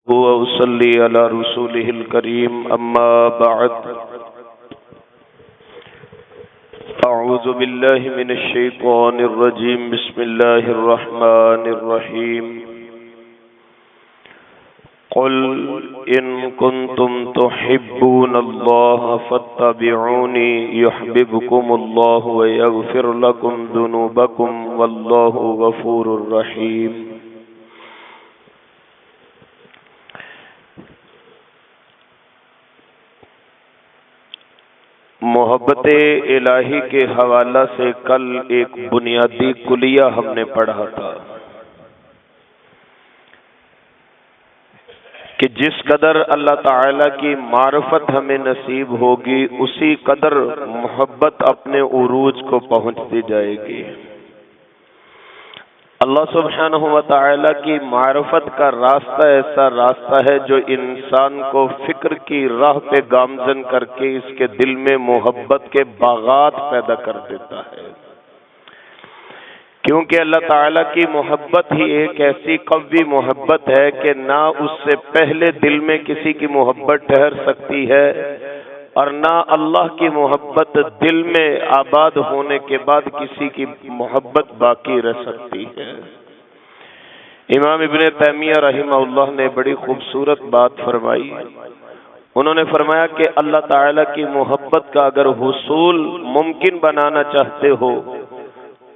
وأصلي على رسوله الكريم أما بعد أعوذ بالله من الشيطان الرجيم بسم الله الرحمن الرحيم قل إن كنتم تحبون الله فاتبعوني يحببكم الله ويغفر لكم ذنوبكم والله غفور رحيم محبت الہی کے حوالہ سے کل ایک بنیادی کلیہ ہم نے پڑھا تھا کہ جس قدر اللہ تعالی کی معرفت ہمیں نصیب ہوگی اسی قدر محبت اپنے عروج کو پہنچتی جائے گی۔ اللہ سبحانہ و تعالی کی معرفت کا راستہ ایسا راستہ ہے جو انسان کو فکر کی راہ پہ گامزن کر کے اس کے دل میں محبت کے باغات پیدا کر دیتا ہے، کیونکہ اللہ تعالی کی محبت ہی ایک ایسی قوی محبت ہے کہ نہ اس سے پہلے دل میں کسی کی محبت ٹھہر سکتی ہے اور نہ اللہ کی محبت دل میں آباد ہونے کے بعد کسی کی محبت باقی رہ سکتی ہے۔ امام ابن تیمیہ رحمہ اللہ نے بڑی خوبصورت بات فرمائی۔ انہوں نے فرمایا کہ اللہ تعالی کی محبت کا اگر حصول ممکن بنانا چاہتے ہو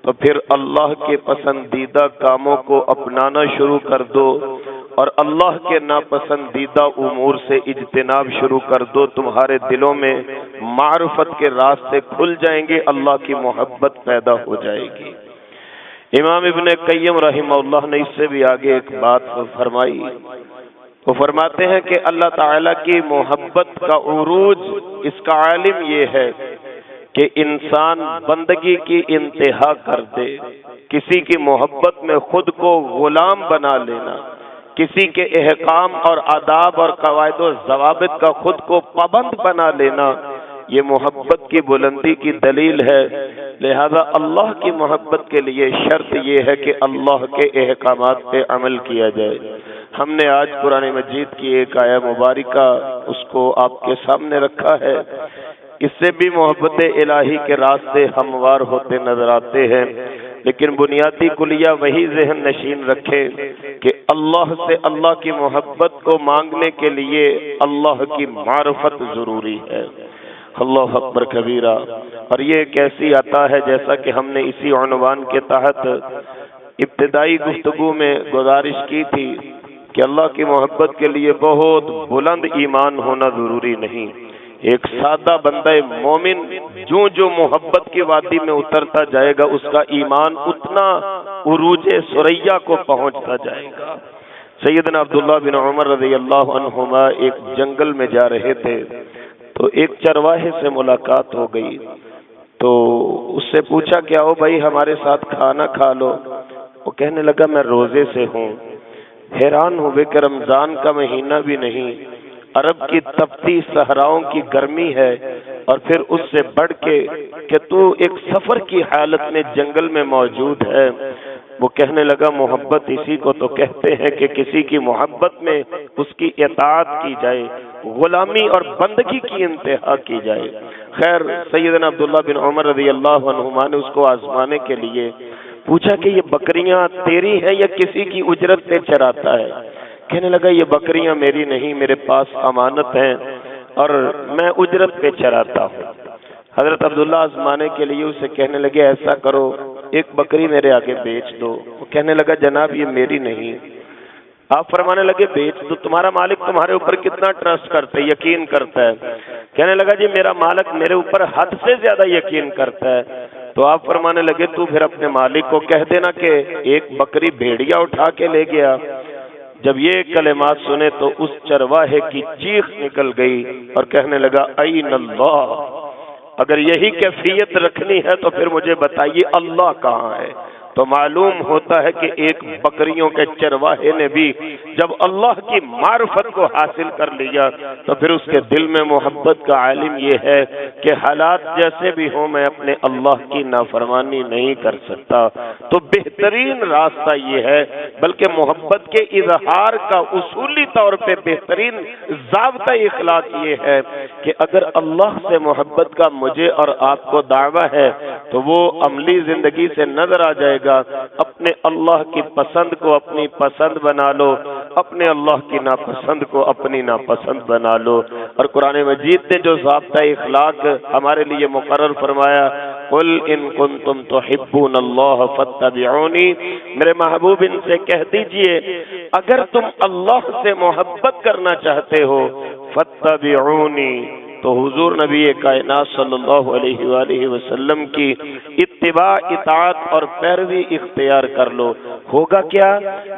تو پھر اللہ کے پسندیدہ کاموں کو اپنانا شروع کر دو اور اللہ کے ناپسندیدہ امور سے اجتناب شروع کر دو، تمہارے دلوں میں معرفت کے راستے کھل جائیں گے، اللہ کی محبت پیدا ہو جائے گی۔ امام ابن قیم رحمہ اللہ نے اس سے بھی آگے ایک بات فرمائی، وہ فرماتے ہیں کہ اللہ تعالی کی محبت کا عروج اس کا عالم یہ ہے کہ انسان بندگی کی انتہا کر دے، کسی کی محبت میں خود کو غلام بنا لینا، کسی کے احکام اور آداب اور قواعد و ضوابط کا خود کو پابند بنا لینا، یہ محبت کی بلندی کی دلیل ہے۔ لہذا اللہ کی محبت کے لیے شرط یہ ہے کہ اللہ کے احکامات پہ عمل کیا جائے۔ ہم نے آج قرآن مجید کی ایک آیہ مبارکہ اس کو آپ کے سامنے رکھا ہے، اس سے بھی محبت الہی کے راستے ہموار ہوتے نظر آتے ہیں، لیکن بنیادی کلیہ وہی ذہن نشین رکھے کہ اللہ سے اللہ کی محبت کو مانگنے کے لیے اللہ کی معرفت ضروری ہے۔ اللہ اکبر کبیرہ۔ اور یہ کیسی عطا ہے، جیسا کہ ہم نے اسی عنوان کے تحت ابتدائی گفتگو میں گزارش کی تھی کہ اللہ کی محبت کے لیے بہت بلند ایمان ہونا ضروری نہیں۔ ایک سادہ بندہ مومن جو محبت کی وادی میں اترتا جائے گا اس کا ایمان اتنا عروج ثریا کو پہنچتا جائے گا۔ سیدنا عبداللہ بن عمر رضی اللہ عنہما ایک جنگل میں جا رہے تھے تو ایک چرواہے سے ملاقات ہو گئی، تو اس سے پوچھا کہ آؤ بھائی ہمارے ساتھ کھانا کھا لو۔ وہ کہنے لگا میں روزے سے ہوں۔ حیران ہوئے کہ رمضان کا مہینہ بھی نہیں، عرب کی تپتی صحراؤں کی گرمی ہے، اور پھر اس سے بڑھ کے کہ تو ایک سفر کی حالت میں جنگل میں موجود ہے۔ وہ کہنے لگا محبت اسی کو تو کہتے ہیں کہ کسی کی محبت میں اس کی اطاعت کی جائے، غلامی اور بندگی کی انتہا کی جائے۔ خیر سیدنا عبداللہ بن عمر رضی اللہ عنہما نے اس کو آزمانے کے لیے پوچھا کہ یہ بکریاں تیری ہیں یا کسی کی اجرت پہ چراتا ہے؟ کہنے لگا یہ بکریاں میری نہیں، میرے پاس امانت ہیں اور میں اجرت پہ چراتا ہوں۔ حضرت عبداللہ آزمانے کے لیے اسے کہنے لگے ایسا کرو ایک بکری میرے آگے بیچ دو۔ وہ کہنے لگا جناب یہ میری نہیں۔ آپ فرمانے لگے بیچ دو، تمہارا مالک تمہارے اوپر کتنا ٹرسٹ کرتا ہے، یقین کرتا ہے؟ کہنے لگا جی میرا مالک میرے اوپر حد سے زیادہ یقین کرتا ہے۔ تو آپ فرمانے لگے تو پھر اپنے مالک کو کہہ دینا کہ ایک بکری بھیڑیا اٹھا کے لے گیا۔ جب یہ کلمات سنے تو اس چرواہے کی چیخ نکل گئی اور کہنے لگا این اللہ، اگر یہی کیفیت رکھنی ہے تو پھر مجھے بتائیے اللہ کہاں ہے؟ تو معلوم ہوتا ہے کہ ایک بکریوں کے چرواہے نے بھی جب اللہ کی معرفت کو حاصل کر لیا تو پھر اس کے دل میں محبت کا عالم یہ ہے کہ حالات جیسے بھی ہوں میں اپنے اللہ کی نافرمانی نہیں کر سکتا۔ تو بہترین راستہ یہ ہے، بلکہ محبت کے اظہار کا اصولی طور پہ بہترین ضابطہ اخلاق یہ ہے کہ اگر اللہ سے محبت کا مجھے اور آپ کو دعویٰ ہے تو وہ عملی زندگی سے نظر آ جائے گا۔ اپنے اللہ کی پسند کو اپنی پسند بنا لو، اپنے اللہ کی ناپسند کو اپنی ناپسند بنا لو۔ اور قرآن مجید نے جو ضابطہ اخلاق ہمارے لیے مقرر فرمایا، قل ان کنتم تحبون اللہ فاتبعونی، میرے محبوب ان سے کہہ دیجئے اگر تم اللہ سے محبت کرنا چاہتے ہو فاتبعونی، تو حضور نبی کائنات صلی اللہ علیہ وآلہ وسلم کی اتباع، اطاعت اور پیروی اختیار کر لو۔ ہوگا کیا؟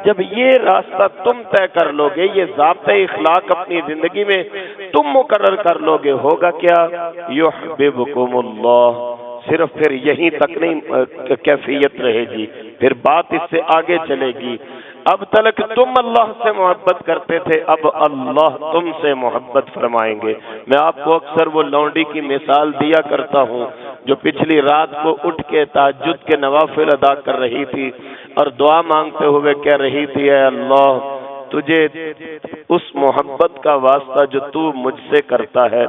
جب یہ راستہ تم طے کر لو گے، یہ ضابطہ اخلاق اپنی زندگی میں تم مقرر کر لو گے، ہوگا کیا؟ یحببکم اللہ۔ صرف پھر یہیں تک نہیں کیفیت رہے گی، پھر بات اس سے آگے چلے گی۔ اب تلک تم اللہ سے محبت کرتے تھے، اب اللہ تم سے محبت فرمائیں گے۔ میں آپ کو اکثر وہ لونڈی کی مثال دیا کرتا ہوں جو پچھلی رات کو اٹھ کے تہجد کے نوافل ادا کر رہی تھی اور دعا مانگتے ہوئے کہہ رہی تھی، اے اللہ تجھے اس محبت کا واسطہ جو تو مجھ سے کرتا ہے۔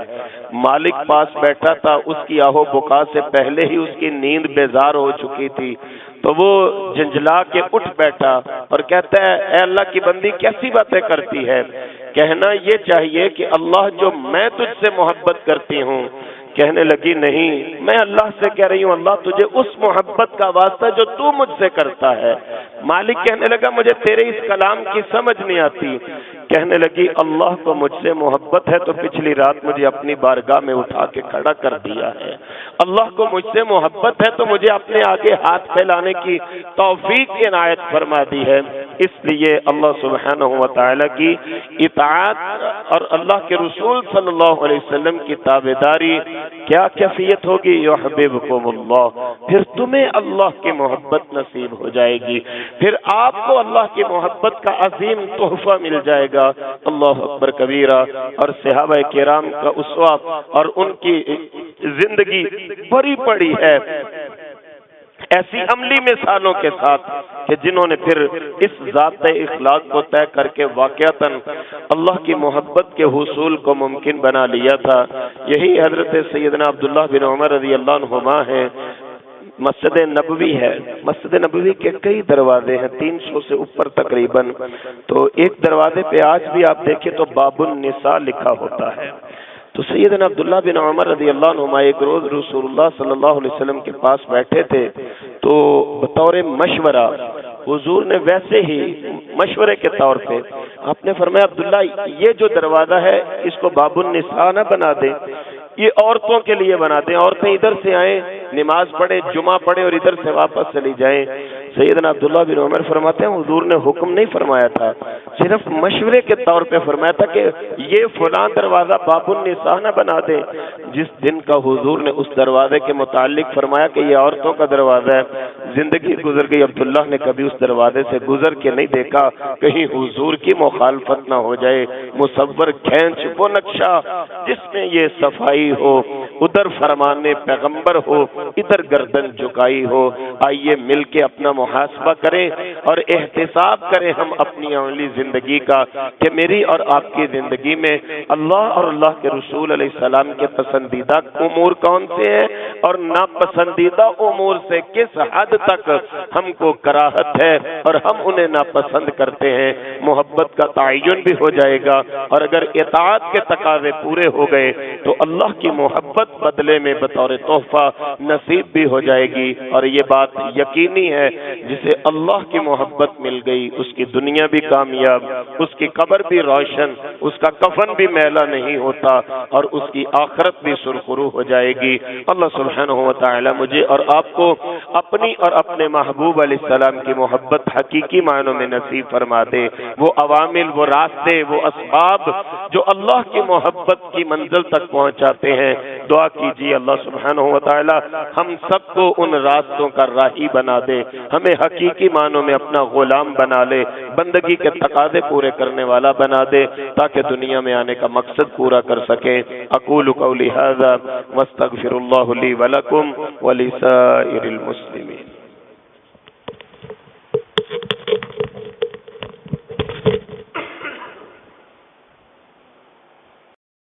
مالک پاس بیٹھا تھا، اس کی آہو بکا سے پہلے ہی اس کی نیند بیزار ہو چکی تھی، تو وہ جھنجھلا کے اٹھ بیٹھا اور کہتا ہے، اے اللہ کی بندی کیسی باتیں کرتی ہے؟ کہنا یہ چاہیے کہ اللہ جو میں تجھ سے محبت کرتی ہوں۔ کہنے لگی نہیں، میں اللہ سے کہہ رہی ہوں اللہ تجھے اس محبت کا واسطہ جو تو مجھ سے کرتا ہے۔ مالک کہنے لگا مجھے تیرے اس کلام کی سمجھ نہیں آتی۔ کہنے لگی اللہ کو مجھ سے محبت ہے تو پچھلی رات مجھے اپنی بارگاہ میں اٹھا کے کھڑا کر دیا ہے۔ اللہ کو مجھ سے محبت ہے تو مجھے اپنے آگے ہاتھ پھیلانے کی توفیق عنایت فرما دی ہے۔ اس لیے اللہ سبحانہ و تعالی کی اطاعت اور اللہ کے رسول صلی اللہ علیہ وسلم کی تابعداری کیا کیفیت ہوگی؟ یحببکم اللہ، پھر تمہیں اللہ کی محبت نصیب ہو جائے گی، پھر آپ کو اللہ کی محبت کا عظیم تحفہ مل جائے گا۔ اللہ اکبر کبیرہ۔ اور صحابہ کرام کا اسوہ اور ان کی زندگی بڑی پڑی ہے ایسی عملی مثالوں کے ساتھ کہ جنہوں نے پھر اس ضابطۂ اخلاق کو طے کر کے واقعتاً اللہ کی محبت کے حصول کو ممکن بنا لیا تھا۔ یہی حضرت سیدنا عبداللہ بن عمر رضی اللہ عنہما ہیں۔ مسجد نبوی ہے، مسجد نبوی کے کئی دروازے ہیں، 300 سے اوپر تقریباً، تو ایک دروازے پہ آج بھی آپ دیکھیں تو باب النساء لکھا ہوتا ہے۔ تو سیدنا عبداللہ بن عمر رضی اللہ عنہما ایک روز رسول اللہ صلی اللہ علیہ وسلم کے پاس بیٹھے تھے، تو بطور مشورہ حضور نے ویسے ہی مشورے کے طور پہ آپ نے فرمایا عبداللہ یہ جو دروازہ ہے اس کو باب النساء نہ بنا دیں، یہ عورتوں کے لیے بنا دیں، عورتیں ادھر سے آئیں، نماز پڑھیں، جمعہ پڑھیں اور ادھر سے واپس چلی جائیں۔ سیدنا عبداللہ بن عمر فرماتے ہیں حضور نے حکم نہیں فرمایا تھا، صرف مشورے کے طور پہ فرمایا تھا کہ یہ فلاں دروازہ باب النساء نہ بنا دے۔ جس دن کا حضور نے اس دروازے کے متعلق فرمایا کہ یہ عورتوں کا دروازہ ہے، زندگی گزر گئی، عبداللہ نے کبھی اس دروازے سے گزر کے نہیں دیکھا کہیں حضور کی مخالفت نہ ہو جائے۔ مصور کھینچ وہ نقشہ جس میں یہ صفائی ہو، ادھر فرمان پیغمبر ہو، ادھر گردن جھکائی ہو۔ آئیے مل کے اپنا محاسبہ کریں اور احتساب کریں ہم اپنی عملی زندگی کا کہ میری اور آپ کی زندگی میں اللہ اور اللہ کے رسول علیہ السلام کے پسندیدہ امور کون سے ہیں اور ناپسندیدہ امور سے کس حد تک ہم کو کراہت ہے اور ہم انہیں ناپسند کرتے ہیں۔ محبت کا تعین بھی ہو جائے گا اور اگر اطاعت کے تقاضے پورے ہو گئے تو اللہ کی محبت بدلے میں بطور تحفہ نصیب بھی ہو جائے گی۔ اور یہ بات یقینی ہے جسے اللہ کی محبت مل گئی اس کی دنیا بھی کامیاب، اس کی قبر بھی روشن، اس کا کفن بھی میلا نہیں ہوتا اور اس کی آخرت بھی سرخرو ہو جائے گی۔ اللہ سبحانہ و تعالی مجھے اور آپ کو اپنی اور اپنے محبوب علیہ السلام کی محبت حقیقی معنوں میں نصیب فرما دے۔ وہ عوامل، وہ راستے، وہ اسباب جو اللہ کی محبت کی منزل تک پہنچاتے ہیں، دعا کیجیے اللہ سبحانہ و تعالی ہم سب کو ان راستوں کا راہی بنا دے، ہمیں حقیقی معنوں میں اپنا غلام بنا لے، بندگی کے تقاضے پورے کرنے والا بنا دے، تاکہ دنیا میں آنے کا مقصد پورا کر سکیں۔ اقول قولی ھذا واستغفر اللہ لی ولکم ولسائر المسلمین۔